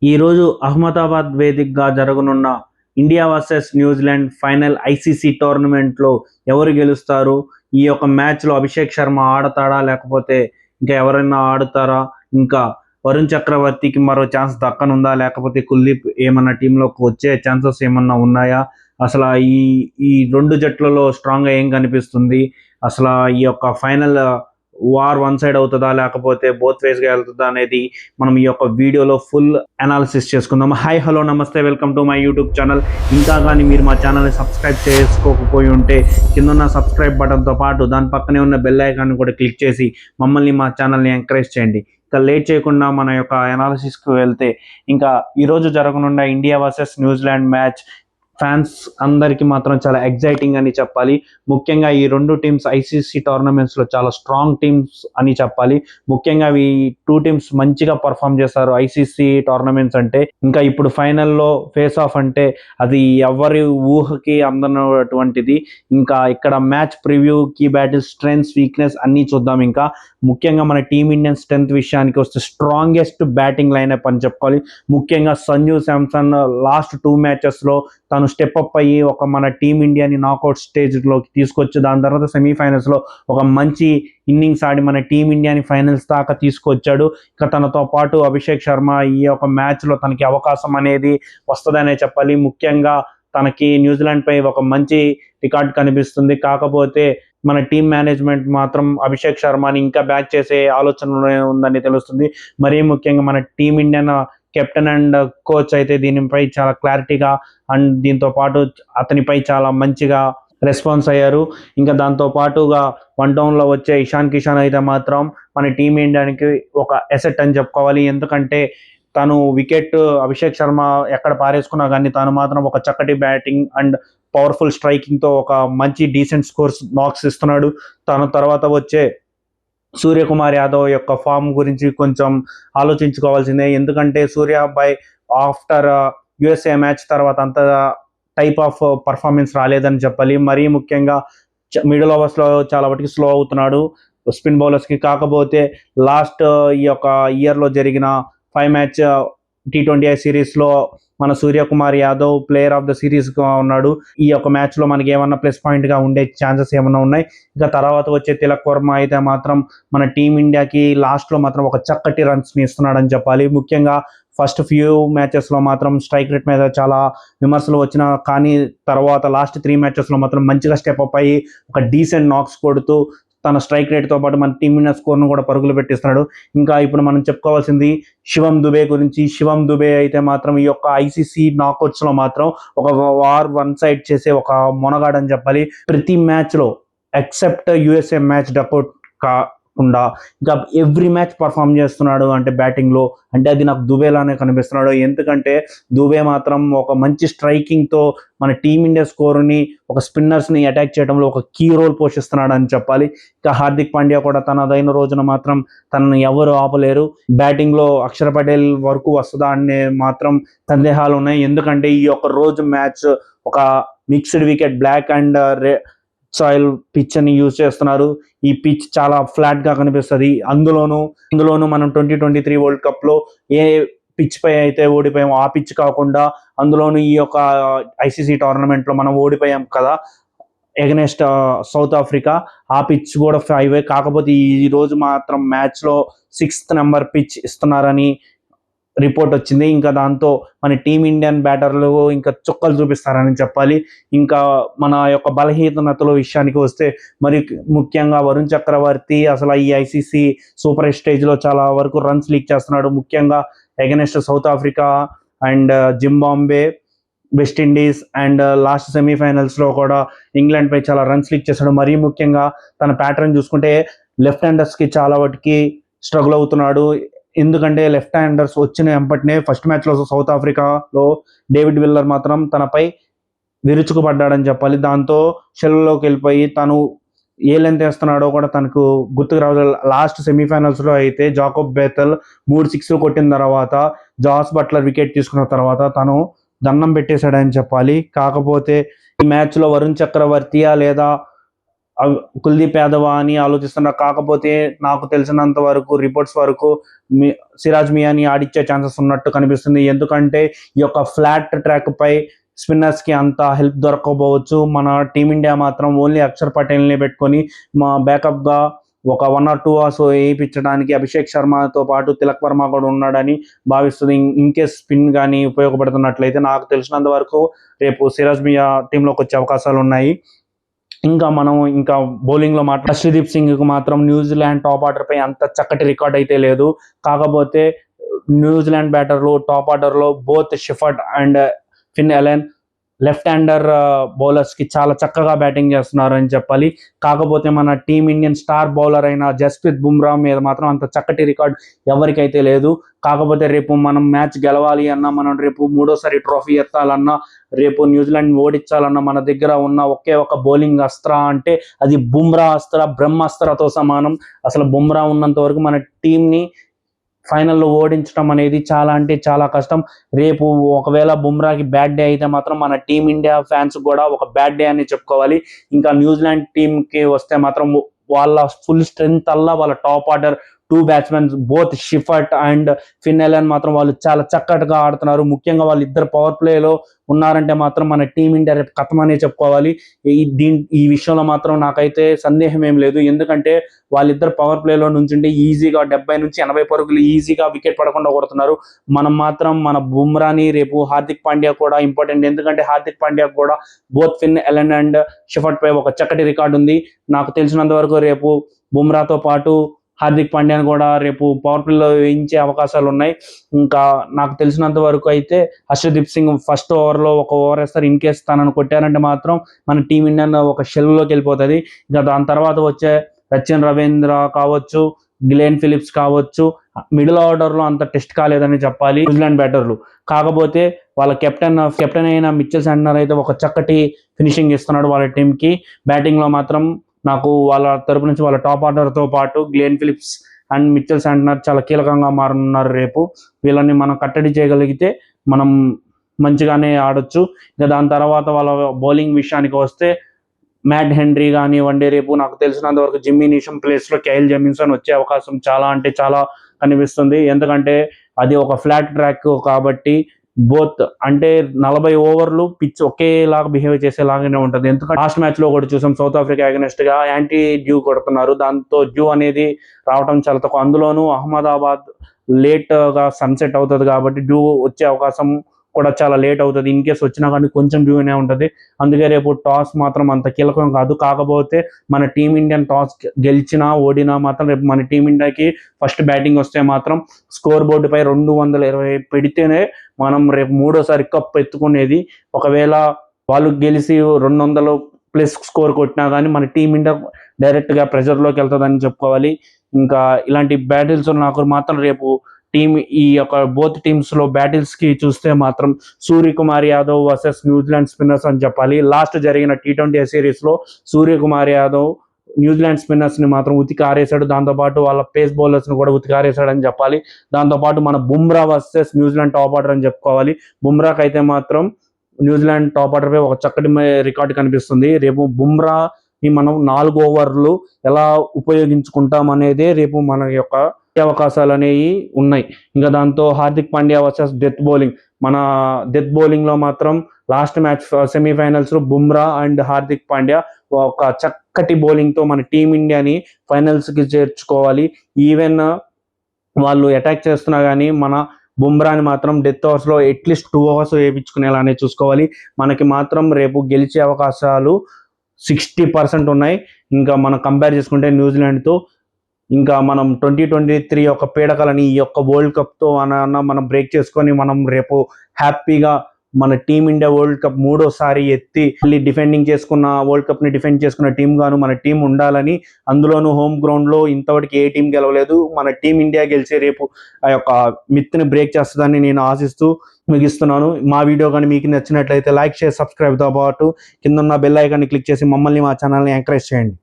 ఈరోజు అహ్మదాబాద్ వేదికగా జరగనున్న India versus New Zealand final ICC టోర్నమెంట్లో ఎవరు గెలుస్తారు? ఈ యొక్క మ్యాచ్లో అభిషేక్ శర్మ ఆడతాడా? లేకపోతే ఇంకా ఎవరైనా ఆడుతారా? ఇంకా వరుణ్ చక్రవర్తికి మరో ఛాన్స్ దక్కనుందా? లేకపోతే కుల్దీప్ ఏమన్నా టీంలోకి వచ్చే ఛాన్సెస్ ఏమన్నా ఉన్నాయా? అసలు ఈ ఈ రెండు జట్లలో స్ట్రాంగ్గా ఏం కనిపిస్తుంది? అసలు ఈ యొక్క ఫైనల్ వార్ వన్ సైడ్ అవుతుందా? లేకపోతే బోత్ వేస్గా వెళ్తుందా అనేది మనం ఈ యొక్క వీడియోలో ఫుల్ అనాలిసిస్ చేసుకుందాం. హాయ్, హలో, నమస్తే, welcome to my YouTube channel. ఇంకా కానీ మీరు మా ఛానల్ని సబ్స్క్రైబ్ చేసుకోకపోయి ఉంటే కింద ఉన్న సబ్స్క్రైబ్ బటన్తో పాటు దాని పక్కనే ఉన్న బెల్ ఐకాన్ని కూడా క్లిక్ చేసి మమ్మల్ని మా ఛానల్ని ఎంకరేజ్ చేయండి. ఇంకా లేట్ చేయకుండా మన యొక్క అనాలిసిస్కి వెళ్తే, ఇంకా ఈరోజు జరగనున్న India versus New Zealand match fans అందరికీ మాత్రం చాలా ఎగ్జైటింగ్ అని చెప్పాలి. ముఖ్యంగా ఈ రెండు టీమ్స్ ఐసీసీ టోర్నమెంట్స్లో చాలా స్ట్రాంగ్ టీమ్స్ అని చెప్పాలి. ముఖ్యంగా ఈ టూ టీమ్స్ మంచిగా పర్ఫామ్ చేస్తారు ఐసీసీ టోర్నమెంట్స్ అంటే. ఇంకా ఇప్పుడు ఫైనల్లో ఫేస్ ఆఫ్ అంటే అది ఎవరి ఊహకి అందనటువంటిది. ఇంకా ఇక్కడ match preview, key battle, strengths, weakness అన్నీ చూద్దాం. ఇంకా ముఖ్యంగా మన టీమిండియన్ స్ట్రెంత్ విషయానికి వస్తే స్ట్రాంగెస్ట్ బ్యాటింగ్ లైనప్ అని చెప్పుకోవాలి. ముఖ్యంగా సంజు శాంసన్ లాస్ట్ 2 మ్యాచెస్లో తను స్టెప్ అప్ అయ్యి ఒక మన టీమిండియాని నాకౌట్ స్టేజ్లోకి తీసుకొచ్చి దాని తర్వాత సెమీఫైనల్స్లో ఒక మంచి ఇన్నింగ్స్ ఆడి మన టీమిండియాని ఫైనల్స్ దాకా తీసుకొచ్చాడు. ఇక తనతో పాటు అభిషేక్ శర్మ ఈ యొక్క మ్యాచ్లో తనకి అవకాశం అనేది వస్తుందనే చెప్పాలి. ముఖ్యంగా తనకి న్యూజిలాండ్ పై ఒక మంచి రికార్డ్ కనిపిస్తుంది. కాకపోతే మన టీం మేనేజ్మెంట్ మాత్రం అభిషేక్ శర్మని ఇంకా బ్యాక్ చేసే ఆలోచన ఉందని తెలుస్తుంది. మరీ ముఖ్యంగా మన టీమిండియన్ కెప్టెన్ అండ్ కోచ్ అయితే దీనిపై చాలా క్లారిటీగా అండ్ దీంతో పాటు అతనిపై చాలా మంచిగా రెస్పాన్స్ అయ్యారు. ఇంకా దాంతో పాటుగా 1 డౌన్లో వచ్చే ఇషాన్ కిషాన్ అయితే మాత్రం మన టీమిండియానికి ఒక ఎసెట్ అని చెప్పుకోవాలి. ఎందుకంటే తను వికెట్ అభిషేక్ శర్మ ఎక్కడ పారేసుకున్నా కానీ తను మాత్రం ఒక చక్కటి బ్యాటింగ్ అండ్ పవర్ఫుల్ స్ట్రైకింగ్తో ఒక మంచి డీసెంట్ స్కోర్స్ నాక్స్ ఇస్తున్నాడు. తన తర్వాత వచ్చే సూర్యకుమార్ యాదవ్ యొక్క ఫామ్ గురించి కొంచెం ఆలోచించుకోవాల్సిందే. ఎందుకంటే సూర్య బై ఆఫ్టర్ యుఎస్ఏ మ్యాచ్ తర్వాత అంత టైప్ ఆఫ్ పర్ఫార్మెన్స్ రాలేదని చెప్పాలి. మరీ ముఖ్యంగా మిడిల్ ఓవర్స్లో చాలా వాటికి స్లో అవుతున్నాడు స్పిన్ బౌలర్స్కి. కాకపోతే లాస్ట్ ఈ యొక్క ఇయర్లో జరిగిన 5 మ్యాచ్ T20I సిరీస్లో మన Suryakumar Yadav player of the సిరీస్గా ఉన్నాడు. ఈ యొక్క మ్యాచ్లో మనకి ఏమన్నా ప్లస్ పాయింట్గా ఉండే ఛాన్సెస్ ఏమన్నా ఉన్నాయి. ఇంకా తర్వాత వచ్చే తిలక్ వర్మ అయితే మాత్రం మన టీమిండియాకి లాస్ట్లో మాత్రం ఒక చక్కటి రన్స్ని ఇస్తున్నాడని చెప్పాలి. ముఖ్యంగా ఫస్ట్ ఫ్యూ మ్యాచెస్లో మాత్రం స్ట్రైక్ రేట్ మీద చాలా విమర్శలు వచ్చినా కానీ తర్వాత లాస్ట్ 3 మ్యాచెస్లో మాత్రం మంచిగా స్టెప్ అప్ అయ్యి ఒక డీసెంట్ నాక్స్ కొడుతూ తన స్ట్రైక్ రేట్తో పాటు మన టీమిండియా స్కోర్ను కూడా పరుగులు పెట్టిస్తున్నాడు. ఇంకా ఇప్పుడు మనం చెప్పుకోవాల్సింది శివం దుబే గురించి. శివం దుబే అయితే మాత్రం ఈ యొక్క ఐసీసీ నాకౌట్స్లో మాత్రం ఒక వార్ వన్ సైడ్ చేసే ఒక మొనగాడని చెప్పాలి. ప్రతి మ్యాచ్లో ఎక్సెప్ట్ యుఎస్ఏ మ్యాచ్ డకౌట్ కాకుండా ఇంకా ఎవ్రీ మ్యాచ్ పర్ఫామ్ చేస్తున్నాడు అంటే బ్యాటింగ్లో. అంటే అది నాకు దుబేలానే కనిపిస్తున్నాడు. ఎందుకంటే దుబే మాత్రం ఒక మంచి స్ట్రైకింగ్తో మన టీమిండియా స్కోర్ని ఒక స్పిన్నర్స్ని అటాక్ చేయడంలో ఒక కీ రోల్ పోషిస్తున్నాడు అని చెప్పాలి. ఇక హార్దిక్ పాండ్యా కూడా తనదైన రోజున మాత్రం తనను ఎవరు ఆపలేరు. బ్యాటింగ్లో అక్షర్ పటేల్ వరకు వస్తుందా అనే మాత్రం సందేహాలు ఉన్నాయి. ఎందుకంటే ఈ యొక్క రోజు మ్యాచ్ ఒక mixed wicket black and soil pitch అని యూజ్ చేస్తున్నారు. ఈ పిచ్ చాలా ఫ్లాట్గా కనిపిస్తుంది. అందులోనూ మనం 2023 వరల్డ్ కప్లో ఏ పిచ్ పై అయితే ఓడిపోయాం ఆ పిచ్ కాకుండా అందులోనూ ఈ యొక్క ఐసీసీ టోర్నమెంట్లో మనం ఓడిపోయాం కదా ఎగనెస్ట్ సౌత్ ఆఫ్రికా. ఆ పిచ్ కూడా 5 కాకపోతే ఈ రోజు మాత్రం మ్యాచ్లో 6th నెంబర్ పిచ్ ఇస్తున్నారని రిపోర్ట్ వచ్చింది. ఇంకా దాంతో మన టీమిండియన్ బ్యాటర్లు ఇంకా చుక్కలు చూపిస్తారని చెప్పాలి. ఇంకా మన యొక్క బలహీనతల విషయానికి వస్తే మరి ముఖ్యంగా వరుణ్ చక్రవర్తి అసలు ఈ ఐసీసీ సూపర్ స్టేజ్లో చాలా వరకు రన్స్ లీక్ చేస్తున్నాడు. ముఖ్యంగా against South Africa and Zimbabwe, West Indies and last సెమీఫైనల్స్లో కూడా ఇంగ్లాండ్ పై చాలా రన్స్ లీక్ చేశాడు. మరీ ముఖ్యంగా తన ప్యాటర్న్ చూసుకుంటే లెఫ్ట్ హ్యాండర్స్కి చాలా వాటికి స్ట్రగుల్ అవుతున్నాడు. ఎందుకంటే లెఫ్ట్ హ్యాండర్స్ వచ్చిన వెంటనే ఫస్ట్ మ్యాచ్లో సౌత్ ఆఫ్రికాలో డేవిడ్ విల్లర్ మాత్రం తనపై విరుచుకుపడ్డాడని చెప్పాలి. దాంతో షెల్లోకి వెళ్ళిపోయి తను ఏ లెంత్ వేస్తున్నాడో కూడా తనకు గుర్తుకు రావాలి. లాస్ట్ సెమీఫైనల్స్లో అయితే జాకోబ్ బేతల్ 3 6 కొట్టిన తర్వాత జాస్ బట్లర్ వికెట్ తీసుకున్న తర్వాత తను దండం పెట్టేశాడని చెప్పాలి. కాకపోతే ఈ మ్యాచ్లో వరుణ్ చక్రవర్తియా లేదా కుల్దీప్ యాదవ్ అని ఆలోచిస్తున్నారు. కాకపోతే నాకు తెలిసినంత వరకు రిపోర్ట్స్ వరకు సిరాజ్ మియాని ఆడిచ్చే ఛాన్సెస్ ఉన్నట్టు కనిపిస్తుంది. ఎందుకంటే ఈ యొక్క ఫ్లాట్ ట్రాక్ పై స్పిన్నర్స్ కి అంత హెల్ప్ దొరకకపోవచ్చు. మన టీమిండియా మాత్రం ఓన్లీ అక్షర్ పటేల్ని పెట్టుకొని మా బ్యాకప్ గా ఒక 1 or 2 అవర్స్ వేయించడానికి అభిషేక్ శర్మతో పాటు తిలక్ వర్మ కూడా ఉన్నాడని భావిస్తుంది. ఇన్ కేస్ స్పిన్ కానీ ఉపయోగపడుతున్నట్లయితే నాకు తెలిసినంత వరకు రేపు సిరాజ్ మియా టీంలోకి వచ్చే అవకాశాలు ఉన్నాయి. ఇంకా బౌలింగ్ లో మాత్రం హర్షదీప్ సింగ్ కు మాత్రం న్యూజిలాండ్ టాప్ ఆర్డర్ పై అంత చక్కటి రికార్డ్ అయితే లేదు. కాకపోతే న్యూజిలాండ్ బ్యాటర్లు టాప్ ఆర్డర్ లో both Shepherd and Finn Allen left hander bowlers కి చాలా చక్కగా బ్యాటింగ్ చేస్తున్నారు అని చెప్పాలి. కాకపోతే మన ఇండియన్ స్టార్ బౌలర్ అయిన జస్ప్రీత్ బుమ్రా మీద మాత్రం అంత చక్కటి రికార్డ్ ఎవరికైతే లేదు. కాకపోతే రేపు మనం మ్యాచ్ గెలవాలి అన్నా, మనం రేపు 3వ ట్రోఫీ ఎత్తాలన్నా, రేపు న్యూజిలాండ్ ఓడించాలన్నా మన దగ్గర ఉన్న ఒకే ఒక బౌలింగ్ అస్త్ర అంటే అది బుమ్రా అస్త్ర, బ్రహ్మాస్త్రతో సమానం. అసలు బుమ్రా ఉన్నంత వరకు మన టీంని ఫైనల్లో ఓడించడం అనేది చాలా అంటే చాలా కష్టం. రేపు ఒకవేళ బుమ్రాకి బ్యాడ్ డే అయితే మాత్రం మన టీమిండియా ఫ్యాన్స్ కూడా ఒక బ్యాడ్ డే అని చెప్పుకోవాలి. ఇంకా న్యూజిలాండ్ టీంకి వస్తే మాత్రం వాళ్ళ ఫుల్ స్ట్రెంగ్త్ అల్లా వాళ్ళ top order 2 batsmen both Seifert and Finn Allen మాత్రం వాళ్ళు చాలా చక్కటిగా ఆడుతున్నారు. ముఖ్యంగా వాళ్ళు ఇద్దరు పవర్ ప్లేలో ఉన్నారంటే మాత్రం మన టీమిండియా రేపు కథమనే చెప్పుకోవాలి. ఈ విషయంలో మాత్రం నాకైతే సందేహం ఏం లేదు. ఎందుకంటే వాళ్ళిద్దరు పవర్ ప్లేలో నుంచుంటే ఈజీగా 70 నుంచి 80 పరుగులు ఈజీగా వికెట్ పడకుండా కొడుతున్నారు. మనం మాత్రం మన బుమ్రాని రేపు హార్దిక్ పాండ్యా కూడా ఇంపార్టెంట్. ఎందుకంటే హార్దిక్ పాండ్యా కూడా బోత్ ఫిన్ ఎలెన్ అండ్ షిఫర్ట్ పై ఒక చక్కటి రికార్డు ఉంది. నాకు తెలిసినంత వరకు రేపు బుమ్రాతో పాటు హార్దిక్ పాండ్యాని కూడా రేపు పవర్ ప్లేలో వేయించే అవకాశాలు ఉన్నాయి. ఇంకా నాకు తెలిసినంత వరకు అయితే హర్షదీప్ సింగ్ ఫస్ట్ ఓవర్లో ఒక ఓవర్ వేస్తారు. ఇన్ కేస్ తనను కొట్టారంటే మాత్రం మన టీమిండియా ఒక షెల్లోకి వెళ్ళిపోతుంది. ఇంకా దాని తర్వాత వచ్చే సచిన్ రవీంద్ర కావచ్చు, గ్లెన్ ఫిలిప్స్ కావచ్చు, మిడిల్ ఆర్డర్ లో అంత టెస్ట్ కాలేదని చెప్పాలి న్యూజిలాండ్ బ్యాటర్లు. కాకపోతే వాళ్ళ కెప్టెన్ అయిన మిచెల్ శాంట్నర్ అయితే ఒక చక్కటి ఫినిషింగ్ ఇస్తున్నాడు వాళ్ళ టీంకి. బ్యాటింగ్ లో మాత్రం నాకు వాళ్ళ తరపు నుంచి వాళ్ళ టాప్ ఆర్డర్ తో పాటు Glenn Phillips and Mitchell Santner చాలా కీలకంగా మారనున్నారు. రేపు వీళ్ళని మనం కట్టడి చేయగలిగితే మనం మంచిగానే ఆడొచ్చు. ఇంకా దాని తర్వాత వాళ్ళ బౌలింగ్ విషయానికి వస్తే మ్యాట్ హెన్రీ కానివ్వండి, రేపు నాకు తెలిసినంత వరకు జిమ్మీ నీషమ్ ప్లేస్ లో కైల్ జెమిన్సన్ వచ్చే అవకాశం చాలా అంటే చాలా కనిపిస్తుంది. ఎందుకంటే అది ఒక ఫ్లాట్ ట్రాక్ కాబట్టి బోత్ అంటే 40 ఓవర్లు పిచ్ ఒకేలాగా బిహేవ్ చేసేలాగానే ఉంటుంది. ఎందుకంటే లాస్ట్ మ్యాచ్ లో కూడా చూసాం సౌత్ ఆఫ్రికా అగెన్స్ట్ గా యాంటీ డ్యూ కొడుతున్నారు. దాంతో డ్యూ అనేది రావడం చాలా తక్కువ. అందులోనూ అహ్మదాబాద్ లేట్ గా సన్సెట్ అవుతుంది కాబట్టి డ్యూ వచ్చే అవకాశం కూడా చాలా లేట్ అవుతుంది. ఇన్ కేసు వచ్చినా కానీ కొంచెం డ్యూనే ఉంటుంది. అందుకే రేపు టాస్ మాత్రం అంత కీలకం కాదు. కాకపోతే మన టీమిండియన్ టాస్ గెలిచినా ఓడినా మాత్రం రేపు మన టీమిండియాకి ఫస్ట్ బ్యాటింగ్ వస్తే మాత్రం స్కోర్ బోర్డు పై 220 పెడితేనే మనం రేపు 3వ కప్ ఎత్తుకునేది. ఒకవేళ వాళ్ళు గెలిచి 200+ స్కోర్ కొట్టినా కానీ మన టీమిండియా డైరెక్ట్ గా ప్రెజర్ లోకి వెళ్తుందని చెప్పుకోవాలి. ఇంకా ఇలాంటి బ్యాటిల్స్ నాకు మాత్రం రేపు ఈ యొక్క బోత్ టీమ్స్ లో బ్యాటిల్స్ కి చూస్తే మాత్రం Suryakumar Yadav versus New Zealand spinners అని చెప్పాలి. లాస్ట్ జరిగిన T20 సిరీస్ లో సూర్యకుమార్ యాదవ్ న్యూజిలాండ్ స్పిన్నర్స్ ని మాత్రం ఉతికి ఆరేశాడు. దాంతోపాటు వాళ్ళ పేస్ బౌలర్స్ ని కూడా ఉతికి ఆరేశాడు అని చెప్పాలి. దాంతోపాటు మన Bumrah versus New Zealand top order అని చెప్పుకోవాలి. బుమ్రాకి అయితే మాత్రం న్యూజిలాండ్ టాప్ ఆర్డర్ పై ఒక చక్కటి రికార్డు కనిపిస్తుంది. రేపు బుమ్రాని మనం 4 ఓవర్లు ఎలా ఉపయోగించుకుంటాం అనేదే రేపు మన యొక్క అవకాశాలు అనేవి ఉన్నాయి. ఇంకా దాంతో Hardik Pandya versus death bowling. మన డెత్ బౌలింగ్ లో మాత్రం లాస్ట్ మ్యాచ్ సెమీఫైనల్స్ లో బుమ్రా అండ్ హార్దిక్ పాండ్యా ఒక చక్కటి బౌలింగ్ తో మన టీమిండియాని ఫైనల్స్ కి చేర్చుకోవాలి. ఈవెన్ వాళ్ళు అటాక్ చేస్తున్నా కానీ మన బుమ్రాని మాత్రం డెత్ ఓవర్స్ లో అట్లీస్ట్ 2 అవర్స్ వేయించుకునేలానే చూసుకోవాలి. మనకి మాత్రం రేపు గెలిచే అవకాశాలు 60% ఉన్నాయి. ఇంకా మనం కంపేర్ చేసుకుంటే న్యూజిలాండ్ తో. ఇంకా మనం 2023 యొక్క పీడకలని ఈ యొక్క వరల్డ్ కప్ తో మనం బ్రేక్ చేసుకొని మనం రేపు హ్యాపీగా మన టీమిండియా వరల్డ్ కప్ 3వసారి ఎత్తి మళ్ళీ డిఫెండింగ్ చేసుకున్న వరల్డ్ కప్ ని డిఫెండ్ చేసుకున్న టీం గాను మన టీం ఉండాలని. అందులోనూ హోమ్ గ్రౌండ్ లో ఇంతవరకు ఏ టీం గెలవలేదు. మన టీమిండియా గెలిచి రేపు ఆ యొక్క మిత్ ని బ్రేక్ చేస్తుందని నేను ఆశిస్తూ ముగిస్తున్నాను. మా వీడియో కానీ మీకు నచ్చినట్లయితే లైక్, షేర్, సబ్స్క్రైబ్ తో పాటు కింద ఉన్న బెల్ ఐకాన్ ని క్లిక్ చేసి మమ్మల్ని మా ఛానల్ని ఎంకరేజ్ చేయండి.